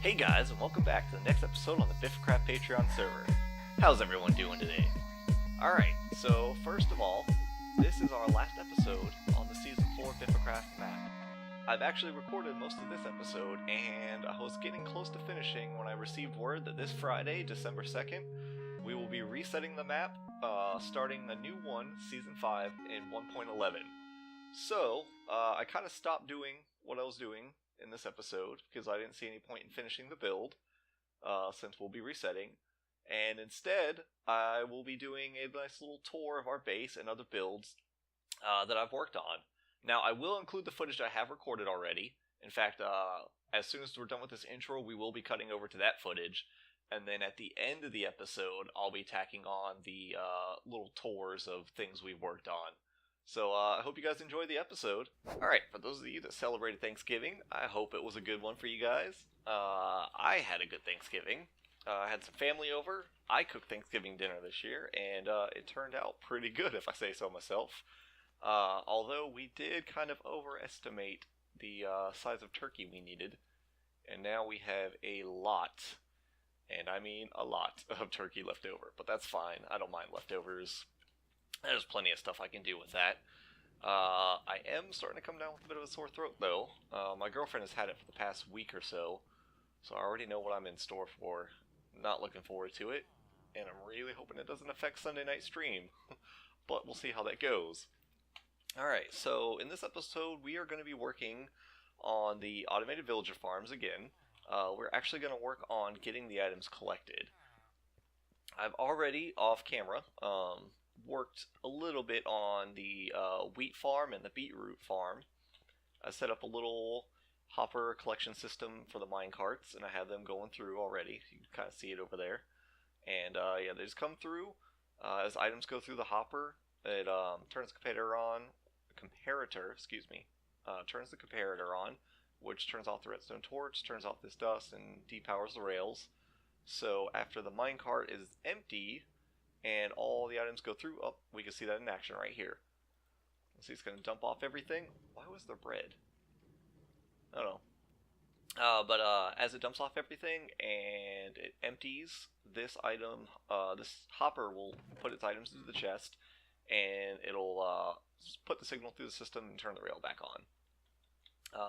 Hey guys, and welcome back to the next episode on the BiffaCraft Patreon server. How's everyone doing today? Alright, so first of all, this is our last episode on the Season 4 BiffaCraft map. I've actually recorded most of this episode, and I was getting close to finishing when I received word that this Friday, December 2nd, we will be resetting the map, starting a new one, Season 5, in 1.11. So, I kind of stopped doing what I was doing in this episode, because I didn't see any point in finishing the build, since we'll be resetting, and instead, I will be doing a nice little tour of our base and other builds that I've worked on. Now, I will include the footage I have recorded already. In fact, as soon as we're done with this intro, we will be cutting over to that footage, and then at the end of the episode, I'll be tacking on the little tours of things we've worked on. So, I hope you guys enjoyed the episode. Alright, for those of you that celebrated Thanksgiving, I hope it was a good one for you guys. I had a good Thanksgiving. I had some family over. I cooked Thanksgiving dinner this year, and it turned out pretty good, if I say so myself. Although we did kind of overestimate the size of turkey we needed, and now we have a lot, and I mean a lot, of turkey left over. But that's fine. I don't mind leftovers. There's plenty of stuff I can do with that. I am starting to come down with a bit of a sore throat, though. My girlfriend has had it for the past week or so, so I already know what I'm in store for. Not looking forward to it, and I'm really hoping it doesn't affect Sunday night stream. But we'll see how that goes. Alright, so in this episode, we are going to be working on the automated villager farms again. We're actually going to work on getting the items collected. I've already, off camera, worked a little bit on the wheat farm and the beetroot farm. I set up a little hopper collection system for the mine carts, and I have them going through already. You can kind of see it over there. And yeah, they just come through. As items go through the hopper, it turns the comparator on. Turns the comparator on, which turns off the redstone torch, turns off this dust, and depowers the rails. So after the minecart is empty and all the items go through, oh, we can see that in action right here. Let's see, it's going to dump off everything. Why was there bread? I don't know. But as it dumps off everything and it empties, this item, this hopper will put its items into the chest, and it'll put the signal through the system and turn the rail back on.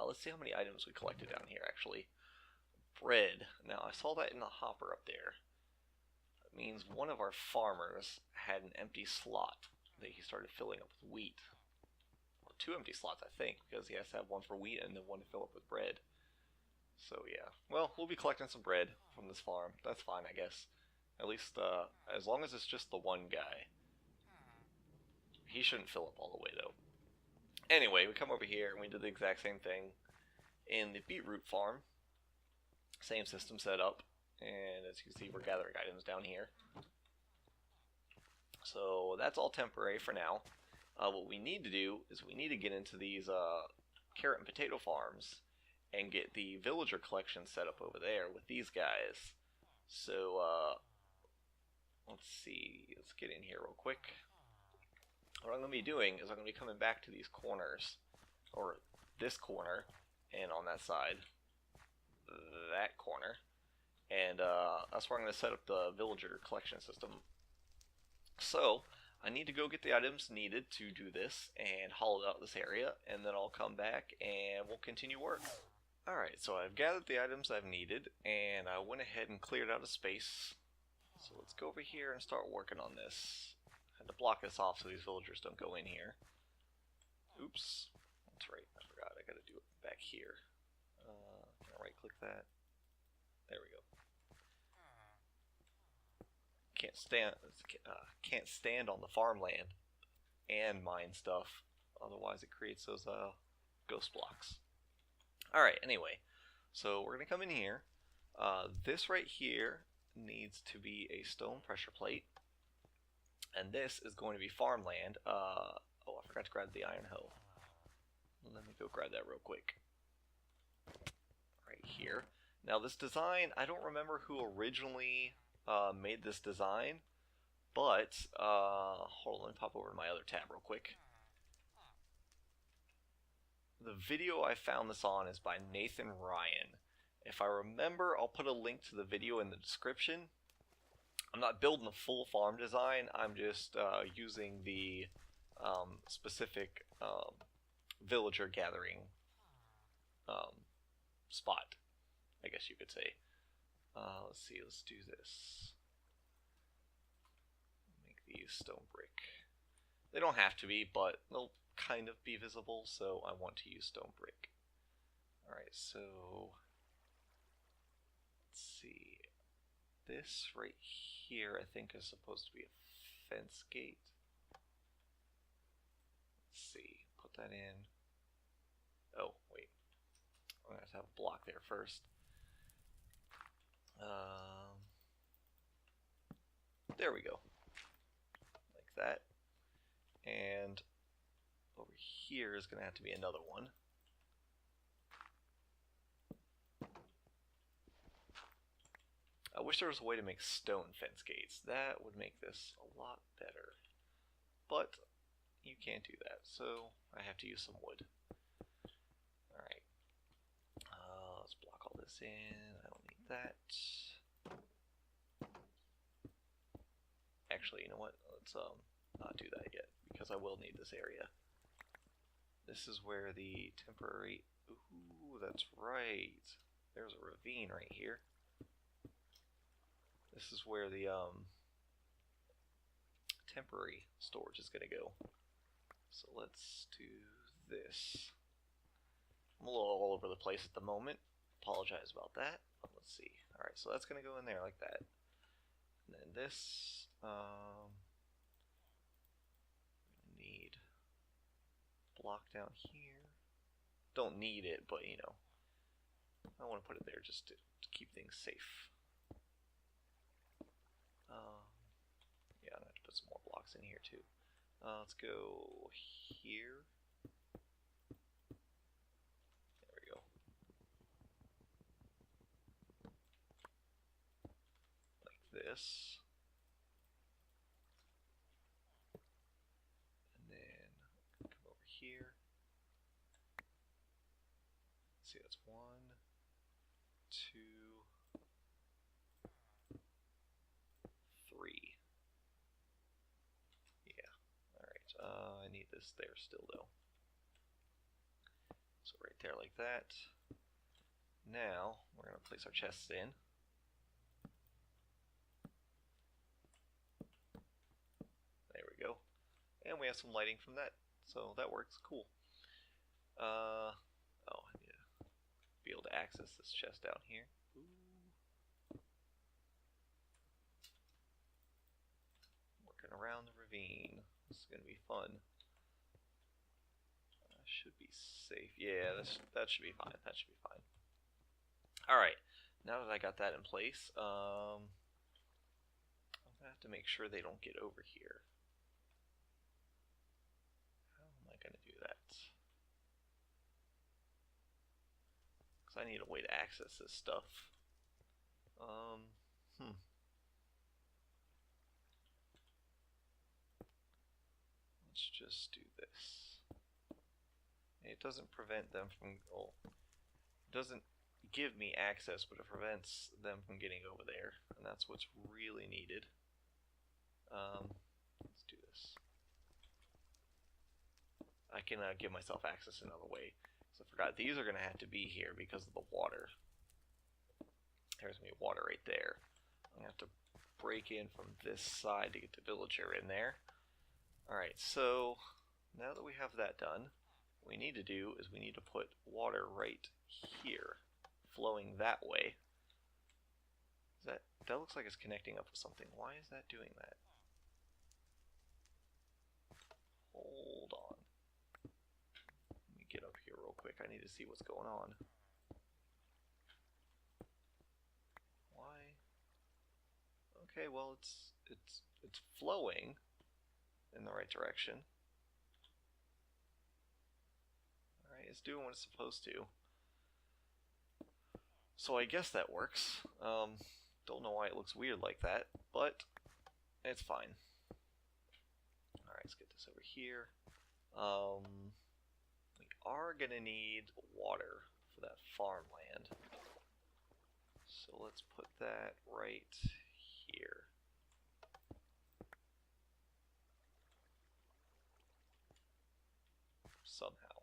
Let's see how many items we collected down here, actually. Bread. Now, I saw that in the hopper up there. That means one of our farmers had an empty slot that he started filling up with wheat. Or two empty slots, I think, because he has to have one for wheat and then one to fill up with bread. So, yeah. Well, we'll be collecting some bread from this farm. That's fine, I guess. At least, as long as it's just the one guy. He shouldn't fill up all the way, though. Anyway, we come over here and we did the exact same thing in the beetroot farm. Same system set up, and as you can see, we're gathering items down here. So that's all temporary for now. What we need to do is we need to get into these carrot and potato farms and get the villager collection set up over there with these guys. So let's see, let's get in here real quick. What I'm going to be doing is I'm going to be coming back to these corners, or this corner, and on that side, that corner, and that's where I'm going to set up the villager collection system. So, I need to go get the items needed to do this, and hollow out this area, and then I'll come back and we'll continue work. Alright, so I've gathered the items I've needed, and I went ahead and cleared out a space. So let's go over here and start working on this. To block this off so these villagers don't go in here. Oops. That's right, I forgot. I gotta do it back here. Can I right click that? There we go. Can't stand on the farmland and mine stuff. Otherwise it creates those ghost blocks. Alright, anyway. So we're gonna come in here. This right here needs to be a stone pressure plate. And this is going to be farmland. Oh, I forgot to grab the iron hoe. Let me go grab that real quick. Right here. Now this design, I don't remember who originally made this design, but hold on, let me pop over to my other tab real quick. The video I found this on is by Nathan Ryan, If I remember, I'll put a link to the video in the description. I'm not building a full farm design, I'm just using the specific villager gathering spot, I guess you could say. Let's see, let's do this. Make these stone brick. They don't have to be, but they'll kind of be visible, so I want to use stone brick. Alright, so let's see. This right here, I think, is supposed to be a fence gate. Let's see, put that in. Oh, wait. I'm going to have to have a block there first. There we go. Like that. And over here is going to have to be another one. I wish there was a way to make stone fence gates. That would make this a lot better. But you can't do that, so I have to use some wood. Alright. Let's block all this in. I don't need that. Actually, you know what? Let's not do that yet, because I will need this area. This is where the temporary... Ooh, that's right. There's a ravine right here. This is where the temporary storage is going to go. So let's do this. I'm a little all over the place at the moment. Apologize about that. But let's see. Alright, so that's going to go in there like that. And then this, need block down here. Don't need it, but you know, I want to put it there just to keep things safe. Yeah, I'm going to have to put some more blocks in here too. Let's go here. There we go. Like this. And then come over here. Let's see, that's 1, 2, 3. I need this there still though. So right there like that. Now we're going to place our chests in. There we go. And we have some lighting from that. So that works. Cool. Oh, I need to be able to access this chest down here. Ooh. Working around the ravine. This is going to be fun. Should be safe. Yeah, that should be fine. That should be fine. Alright, now that I got that in place, I'm going to have to make sure they don't get over here. How am I going to do that? Because I need a way to access this stuff. Let's just do this. It doesn't prevent them from... Oh, it doesn't give me access, but it prevents them from getting over there. And that's what's really needed. Let's do this. I can give myself access another way. So I forgot, these are going to have to be here because of the water. There's going to be water right there. I'm going to have to break in from this side to get the villager in there. Alright, so now that we have that done, what we need to do is we need to put water right here, flowing that way. That looks like it's connecting up with something. Why is that doing that? Hold on. Let me get up here real quick. I need to see what's going on. Why? Okay, well it's flowing in the right direction. Alright, it's doing what it's supposed to. So I guess that works. Don't know why it looks weird like that, but it's fine. Alright, let's get this over here. We are going to need water for that farmland. So let's put that right here. Somehow.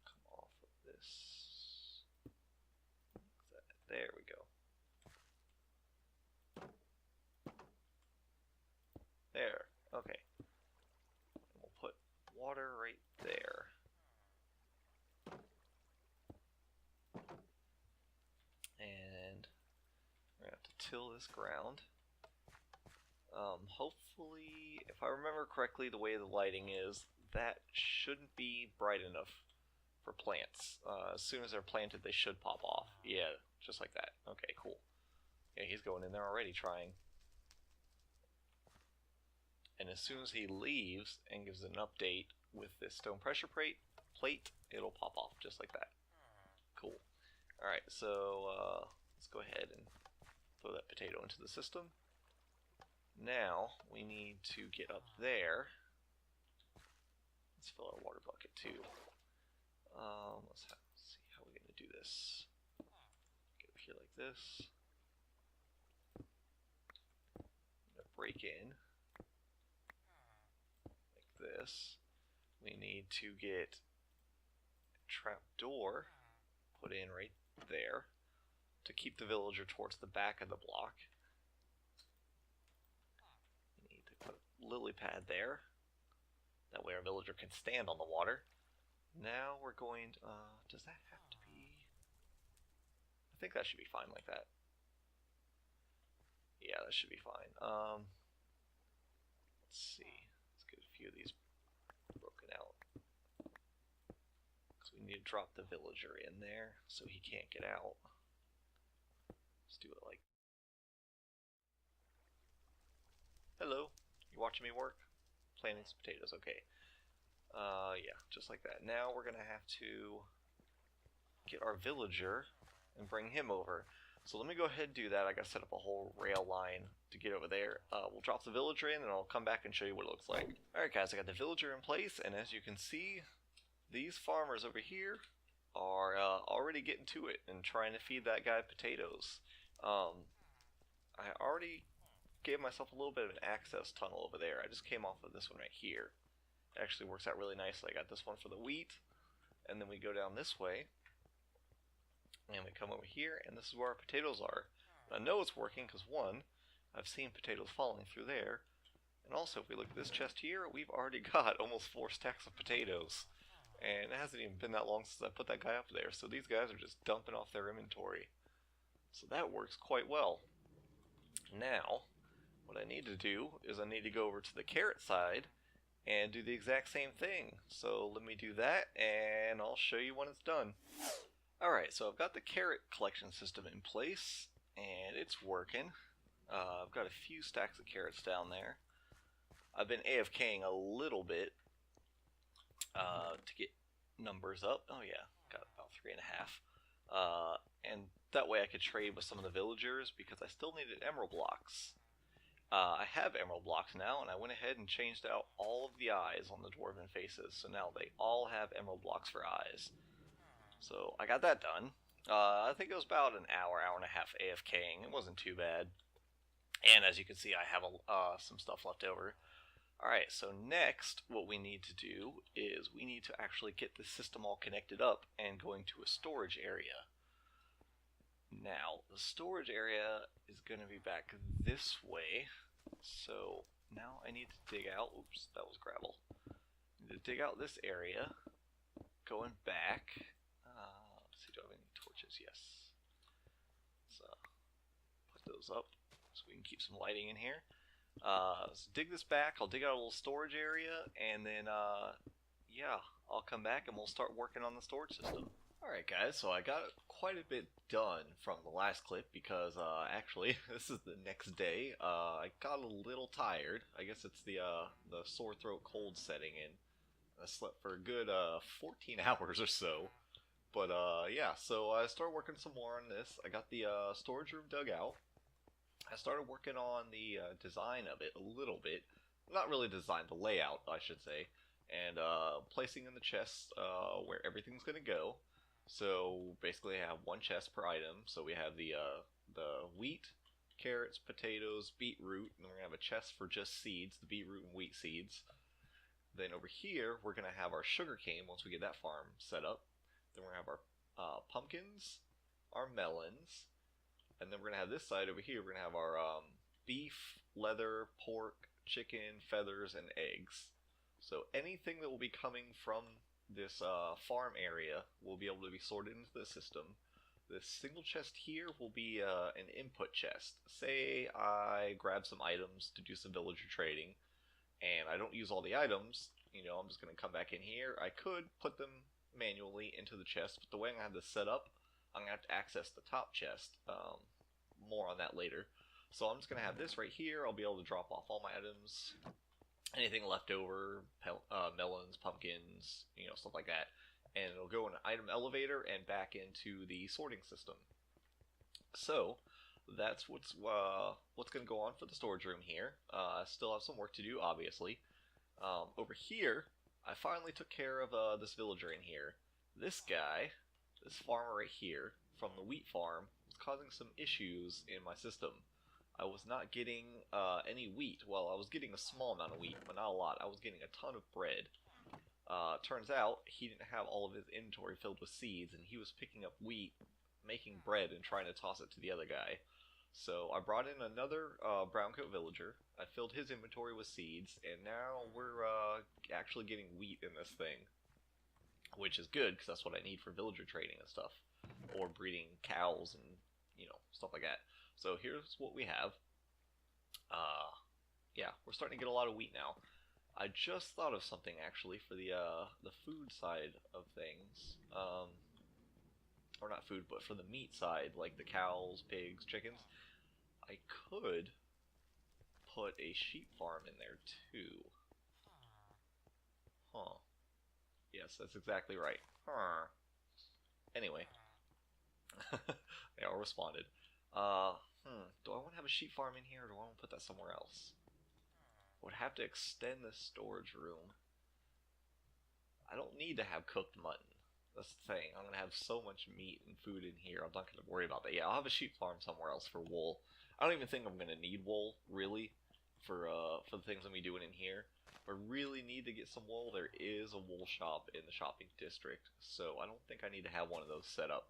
Come off of this. There we go. There. Okay. And we'll put water right there. And we're going to have to till this ground. Hopefully, if I remember correctly, the way the lighting is, that shouldn't be bright enough for plants. As soon as they're planted, they should pop off. Yeah, just like that. Okay, cool. Yeah, he's going in there already trying. And as soon as he leaves and gives an update with this stone pressure plate, it'll pop off just like that. Cool. Alright, so let's go ahead and throw that potato into the system. Now we need to get up there. Let's fill our water bucket too. Let's see how we're going to do this. Get over here like this. I'm going to break in like this. We need to get a trap door put in right there to keep the villager towards the back of the block. We need to put a lily pad there. That way our villager can stand on the water. Now we're going to, does that have to be? I think that should be fine like that. Yeah, that should be fine. Let's see. Let's get a few of these broken out. Because we need to drop the villager in there so he can't get out. Let's do it like. Hello, you watching me work? Planting some potatoes, okay. Yeah, just like that. Now we're gonna have to get our villager and bring him over. So let me go ahead and do that. I gotta set up a whole rail line to get over there. We'll drop the villager in and I'll come back and show you what it looks like. Alright guys, I got the villager in place, and as you can see, these farmers over here are already getting to it and trying to feed that guy potatoes. I already gave myself a little bit of an access tunnel over there. I just came off of this one right here. It actually works out really nicely. I got this one for the wheat, and then we go down this way, and we come over here, and this is where our potatoes are. I know it's working because, one, I've seen potatoes falling through there, and also if we look at this chest here, we've already got almost 4 stacks of potatoes, and it hasn't even been that long since I put that guy up there, so these guys are just dumping off their inventory. So that works quite well. Now, what I need to do is I need to go over to the carrot side and do the exact same thing. So let me do that and I'll show you when it's done. Alright, so I've got the carrot collection system in place and it's working. I've got a few stacks of carrots down there. I've been AFKing a little bit to get numbers up. Oh yeah, got about 3.5. And that way I could trade with some of the villagers because I still needed emerald blocks. I have emerald blocks now, and I went ahead and changed out all of the eyes on the dwarven faces, so now they all have emerald blocks for eyes. So I got that done. I think it was about an hour, hour and a half AFKing. It wasn't too bad. And as you can see, I have some stuff left over. Alright, so next, what we need to do is we need to actually get the system all connected up and going to a storage area. Now, the storage area is going to be back this way, so now I need to dig out, oops, that was gravel. I need to dig out this area, going back, let's see, do I have any torches? Yes. So, put those up so we can keep some lighting in here. So dig this back, I'll dig out a little storage area, and then, yeah, I'll come back and we'll start working on the storage system. Alright guys, so I got quite a bit done from the last clip because actually this is the next day. I got a little tired. I guess it's the sore throat cold setting in. I slept for a good 14 hours or so. But yeah, so I started working some more on this. I got the storage room dug out. I started working on the design of it a little bit. Not really design, the layout I should say. and placing in the chests where everything's going to go. So basically I have one chest per item. So we have the wheat, carrots, potatoes, beetroot, and we're going to have a chest for just seeds, the beetroot and wheat seeds. Then over here, we're going to have our sugarcane once we get that farm set up. Then we're going to have our pumpkins, our melons, and then we're going to have this side over here, we're going to have our beef, leather, pork, chicken, feathers, and eggs. So anything that will be coming from this farm area will be able to be sorted into the system. This single chest here will be an input chest. Say I grab some items to do some villager trading, and I don't use all the items, I'm just going to come back in here. I could put them manually into the chest, but the way I'm going to have this set up, I'm going to have to access the top chest. More on that later. So I'm just going to have this right here. I'll be able to drop off all my items, anything left over, melons, pumpkins, stuff like that. And it'll go in an item elevator and back into the sorting system. So that's what's going to go on for the storage room here. I still have some work to do, obviously. Over here, I finally took care of this villager in here. This guy, this farmer right here, from the wheat farm, was causing some issues in my system. I was not getting any wheat. Well, I was getting a small amount of wheat, but not a lot. I was getting a ton of bread. Turns out he didn't have all of his inventory filled with seeds, and he was picking up wheat, making bread, and trying to toss it to the other guy. So I brought in another browncoat villager. I filled his inventory with seeds, and now we're actually getting wheat in this thing, which is good because that's what I need for villager trading and stuff, or breeding cows and stuff like that. So here's what we have. Yeah, we're starting to get a lot of wheat now. I just thought of something actually for the food side of things. Or not food, but for the meat side, like the cows, pigs, chickens. I could put a sheep farm in there too. Huh. Yes, that's exactly right. Huh. Anyway. They all responded. Do I want to have a sheep farm in here, or do I want to put that somewhere else? I would have to extend the storage room. I don't need to have cooked mutton. That's the thing. I'm going to have so much meat and food in here, I'm not going to worry about that. Yeah, I'll have a sheep farm somewhere else for wool. I don't even think I'm going to need wool, really, for the things I'm going to be doing in here. If I really need to get some wool, there is a wool shop in the shopping district, so I don't think I need to have one of those set up.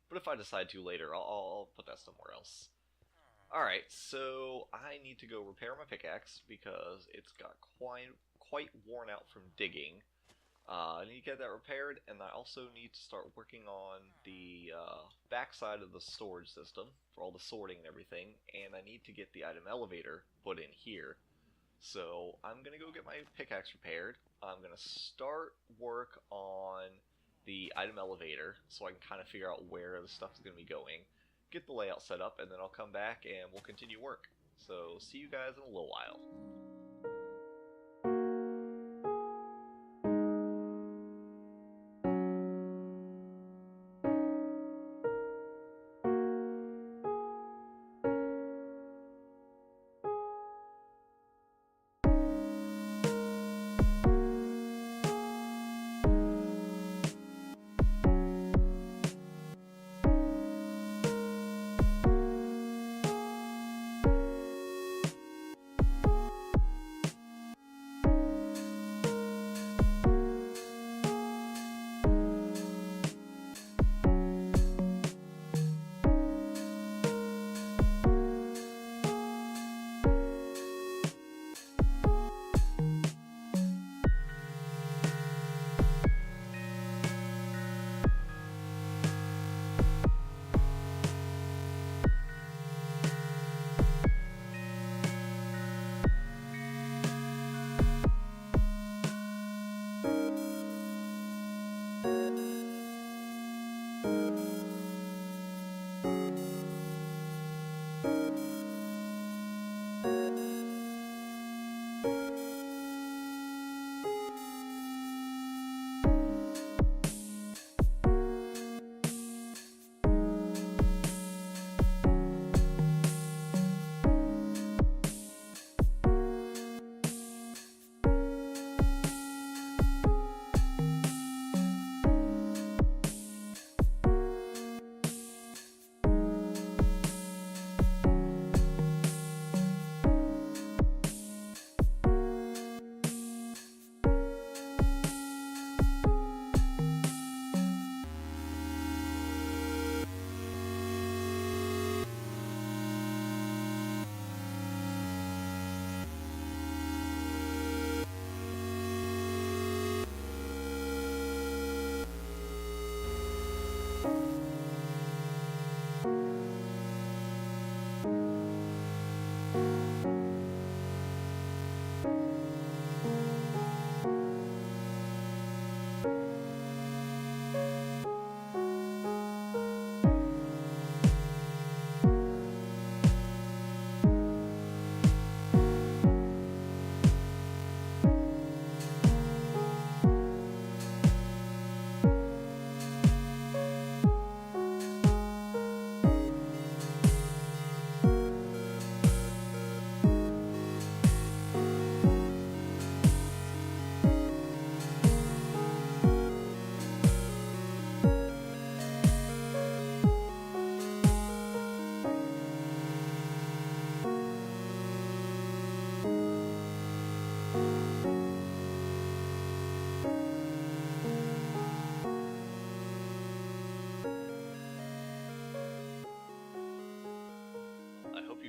But if I decide to later, I'll put that somewhere else. Alright, so I need to go repair my pickaxe because it's got quite worn out from digging. I need to get that repaired, and I also need to start working on the backside of the storage system for all the sorting and everything, and I need to get the item elevator put in here. So I'm going to go get my pickaxe repaired. I'm going to start work on the item elevator so I can kind of figure out where the stuff is going to be going, get the layout set up, and then I'll come back and we'll continue work. So see you guys in a little while.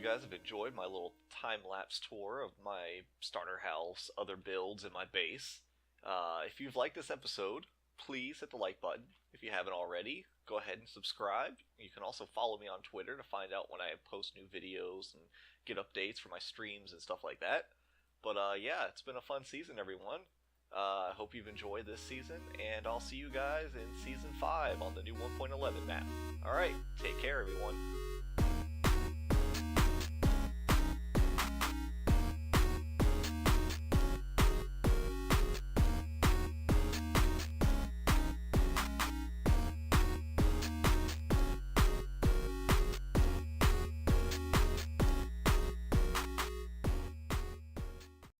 guys have enjoyed my little time-lapse tour of my starter house, other builds, and my base. If you've liked this episode, please hit the like button. If you haven't already, go ahead and subscribe. You can also follow me on Twitter to find out when I post new videos and get updates for my streams and stuff like that. But yeah, it's been a fun season, everyone. I hope you've enjoyed this season, and I'll see you guys in Season 5 on the new 1.11 map. Alright, take care, everyone.